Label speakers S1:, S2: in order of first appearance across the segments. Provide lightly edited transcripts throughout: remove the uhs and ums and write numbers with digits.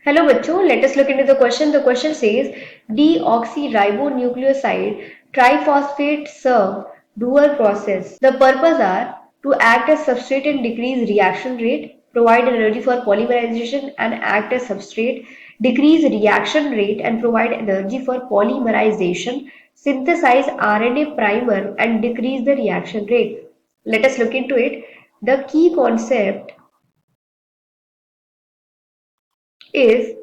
S1: Hello बच्चों, let us look into the question. The question says deoxyribonucleoside triphosphate serve dual process. The purpose are to act as substrate and decrease reaction rate, provide energy for polymerization and act as substrate, decrease reaction rate and provide energy for polymerization, synthesize RNA primer and decrease the reaction rate. Let us look into it. The key concept is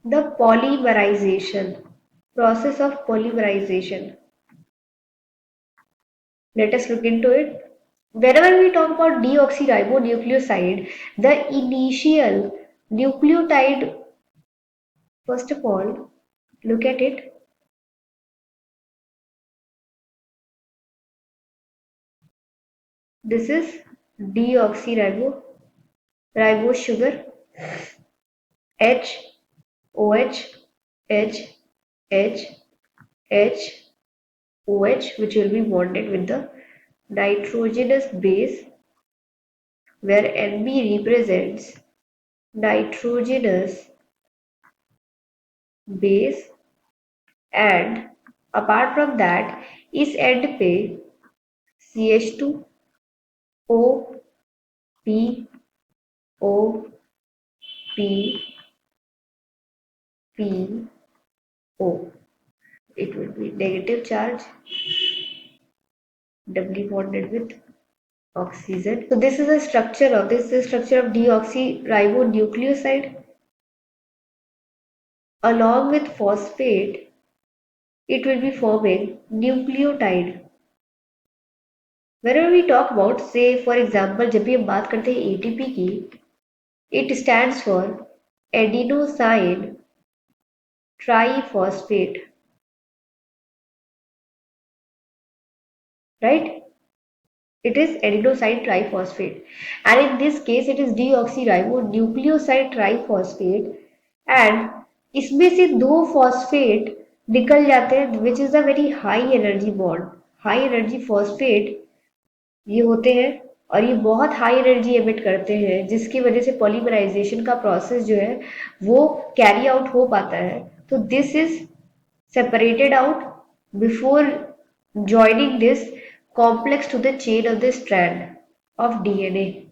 S1: the polymerization, process of polymerization. Let us look into it. Whenever we talk about deoxyribonucleoside, the initial nucleotide, first of all, look at it. This is deoxyribo, ribose sugar, H, OH, H, H, H, OH, which will be bonded with the nitrogenous base, where NB represents nitrogenous base, and apart from that इस end पे CH2 O P O P P O, it will be negative charge doubly bonded with oxygen. So this is the structure of deoxyribonucleoside. Along with phosphate, it will be forming nucleotide. Whenever we talk about, say for example, जब भी हम बात करते हैं ATP की, it stands for adenosine triphosphate, right? It is adenosine triphosphate, and in this case it is deoxyribonucleoside triphosphate, and इसमें से दो phosphate निकल जाते हैं, which is a very high energy bond. High energy phosphate ये होते हैं और ये बहुत हाई एनर्जी एमिट करते हैं, जिसकी वजह से पॉलीमराइजेशन का प्रोसेस जो है वो कैरी आउट हो पाता है. तो this is separated out before joining this complex to the chain of the strand of DNA,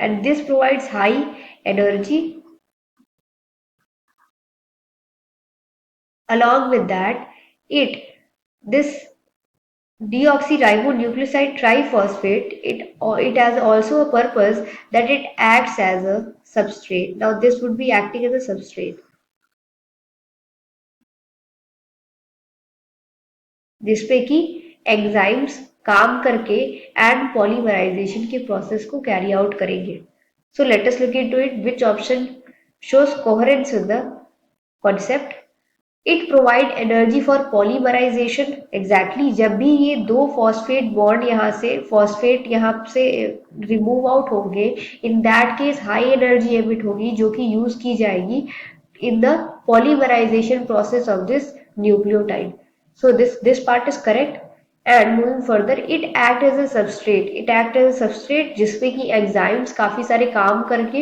S1: and this provides high energy. Along with that, this deoxyribonucleoside triphosphate, it has also a purpose that it acts as a substrate. Now this would be acting as a substrate, जिसपे कि enzymes काम करके and polymerization के process को carry out करेंगे. So let us look into it, which option shows coherence with the concept. It provide energy for polymerization. Exactly जब भी ये दो फॉस्फेट बॉन्ड यहाँ से रिमूव आउट होंगे, in that case high energy emit होगी जो कि यूज की जाएगी in the polymerization process of this nucleotide. So this part is correct. And moving further, it act as a substrate. It act as a substrate जिसपे कि enzymes काफी सारे काम करके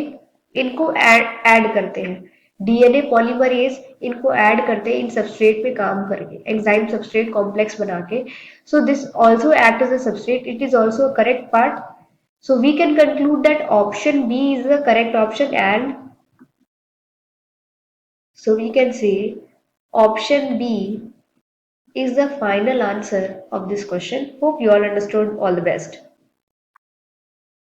S1: इनको ऐड करते हैं. डीएनए पॉलीमरेज इनको ऐड करते हैं इन सबस्ट्रेट पे काम करके, एंजाइम सबस्ट्रेट कॉम्प्लेक्स बना के. So this also act as a substrate. It is also correct part. So we can conclude that option B is the correct option, and so we can say option B is the final answer of this question. Hope you all understood. All the best.